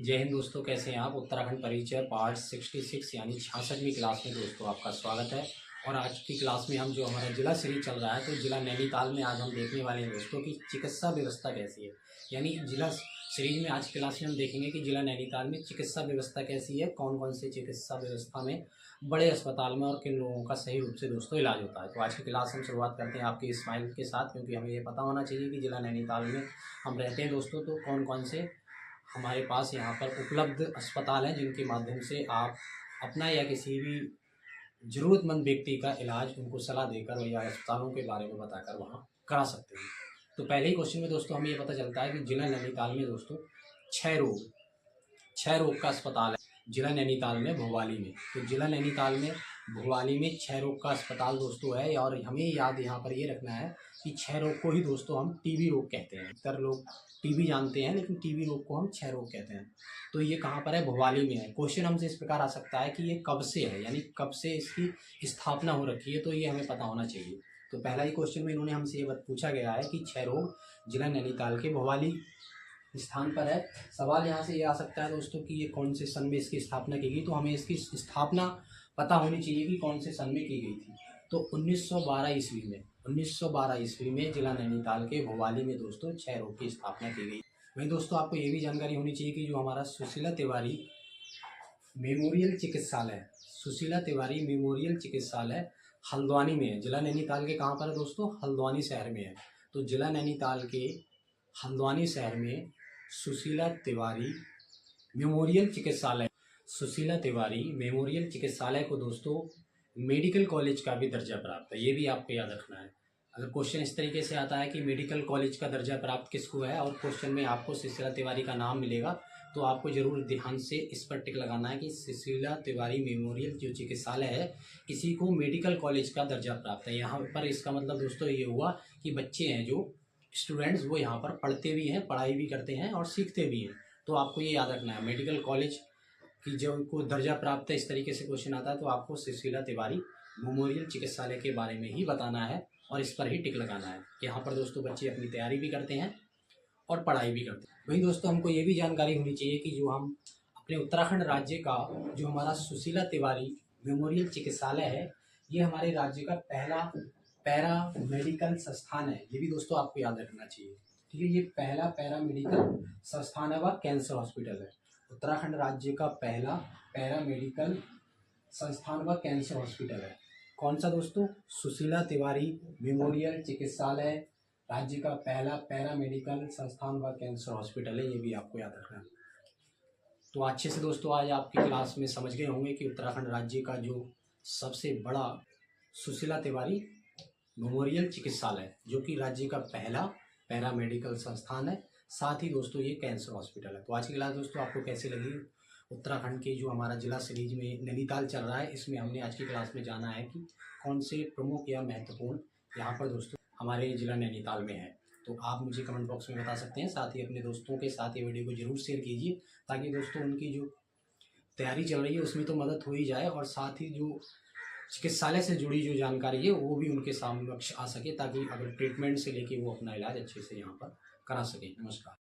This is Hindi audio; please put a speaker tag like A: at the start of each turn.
A: जय हिंद दोस्तों, कैसे हैं आप। उत्तराखंड परिचय पार्ट 66 यानी 66वीं क्लास में दोस्तों आपका स्वागत है। और आज की क्लास में हम जो हमारा जिला सीरीज चल रहा है तो जिला नैनीताल में आज हम देखने वाले हैं दोस्तों की चिकित्सा व्यवस्था कैसी है। यानी जिला सीरीज में आज की क्लास में हम देखेंगे कि जिला नैनीताल में चिकित्सा व्यवस्था कैसी है, कौन कौन से चिकित्सा व्यवस्था में बड़े अस्पताल में और किन लोगों का सही रूप से दोस्तों इलाज होता है। तो आज की क्लास हम शुरुआत करते हैं आपकी स्माइल के साथ, क्योंकि हमें ये पता होना चाहिए कि जिला नैनीताल में हम रहते हैं दोस्तों, तो कौन कौन से हमारे पास यहाँ पर उपलब्ध अस्पताल हैं जिनके माध्यम से आप अपना या किसी भी ज़रूरतमंद व्यक्ति का इलाज उनको सलाह देकर या अस्पतालों के बारे में बताकर वहाँ करा सकते हैं। तो पहले ही क्वेश्चन में दोस्तों हमें ये पता चलता है कि जिला नैनीताल में दोस्तों छः रोग का अस्पताल है। जिला नैनीताल में भोपाली में, तो जिला नैनीताल में भोपाली में 6 रोग का अस्पताल दोस्तों है। और हमें याद यहाँ पर ये रखना है कि 6 रोग को ही दोस्तों हम टीबी रोग कहते हैं। अधिकतर लोग टीबी जानते हैं लेकिन टीबी रोग को हम 6 रोग कहते हैं। तो ये कहाँ पर है, भोपाली में है। क्वेश्चन हमसे इस प्रकार आ सकता है कि ये कब से है, यानी कब से इसकी स्थापना हो रखी है, तो ये हमें पता होना चाहिए। तो पहला ही क्वेश्चन में इन्होंने हमसे ये पूछा गया है कि 6 रोग जिला नैनीताल के भोपाली स्थान पर है। सवाल यहाँ से ये आ सकता है दोस्तों कि ये कौन से सन में इसकी स्थापना की गई, तो हमें इसकी स्थापना पता होनी चाहिए कि कौन से सन में की गई थी। तो 1912 ईस्वी में जिला नैनीताल के भोपाली में दोस्तों 6 रोग की स्थापना की गई। वहीं दोस्तों आपको ये भी जानकारी होनी चाहिए कि जो हमारा सुशीला तिवारी मेमोरियल चिकित्सालय हल्द्वानी में है। जिला नैनीताल के कहाँ पर है दोस्तों, हल्द्वानी शहर में है। तो जिला नैनीताल के हल्द्वानी शहर में सुशीला तिवारी मेमोरियल चिकित्सालय को दोस्तों मेडिकल कॉलेज का भी दर्जा प्राप्त है। ये भी आपको याद रखना है। अगर क्वेश्चन इस तरीके से आता है कि मेडिकल कॉलेज का दर्जा प्राप्त किसको है और क्वेश्चन में आपको सुशीला तिवारी का नाम मिलेगा, तो आपको जरूर ध्यान से इस पर टिक लगाना है कि सुशीला तिवारी मेमोरियल जो चिकित्सालय है इसी को मेडिकल कॉलेज का दर्जा प्राप्त है। यहाँ पर इसका मतलब दोस्तों ये हुआ कि बच्चे हैं जो स्टूडेंट्स वो यहाँ पर पढ़ते भी हैं, पढ़ाई भी करते हैं और सीखते भी हैं। तो आपको ये याद रखना है, मेडिकल कॉलेज की जो को दर्जा प्राप्त है, इस तरीके से क्वेश्चन आता है तो आपको सुशीला तिवारी मेमोरियल चिकित्सालय के बारे में ही बताना है और इस पर ही टिक लगाना है। यहाँ पर दोस्तों बच्चे अपनी तैयारी भी करते हैं और पढ़ाई भी करते हैं। वहीं दोस्तों हमको ये भी जानकारी होनी चाहिए कि जो हम अपने उत्तराखंड राज्य का जो हमारा सुशीला तिवारी मेमोरियल चिकित्सालय है, ये हमारे राज्य का पहला पैरा मेडिकल संस्थान है। ये भी दोस्तों आपको याद रखना चाहिए, ठीक है। ये पहला पैरा मेडिकल संस्थान है, वह कैंसर हॉस्पिटल है। उत्तराखंड राज्य का पहला पैरा मेडिकल संस्थान व कैंसर हॉस्पिटल है। कौन सा दोस्तों, सुशीला तिवारी मेमोरियल चिकित्सालय राज्य का पहला पैरा मेडिकल संस्थान व कैंसर हॉस्पिटल है। ये भी आपको याद रखना है। तो अच्छे से दोस्तों आज आपकी क्लास में समझ गए होंगे कि उत्तराखंड राज्य का जो सबसे बड़ा सुशीला तिवारी मेमोरियल चिकित्सालय जो कि राज्य का पहला पैरा मेडिकल संस्थान है, साथ ही दोस्तों ये कैंसर हॉस्पिटल है। तो आज की क्लास दोस्तों आपको कैसी लगी। उत्तराखंड के जो हमारा जिला सीरीज में नैनीताल चल रहा है, इसमें हमने आज की क्लास में जाना है कि कौन से प्रमुख या महत्वपूर्ण यहाँ पर दोस्तों हमारे जिला नैनीताल में है। तो आप मुझे कमेंट बॉक्स में बता सकते हैं। साथ ही अपने दोस्तों के साथ ये वीडियो को जरूर शेयर कीजिए ताकि दोस्तों उनकी जो तैयारी चल रही है उसमें तो मदद हो ही जाए और साथ ही जो चिकित्सालय से जुड़ी जो जानकारी है वो भी उनके समक्ष आ सके, ताकि अगर ट्रीटमेंट से लेके वो अपना इलाज अच्छे से यहाँ पर करा सके। नमस्कार।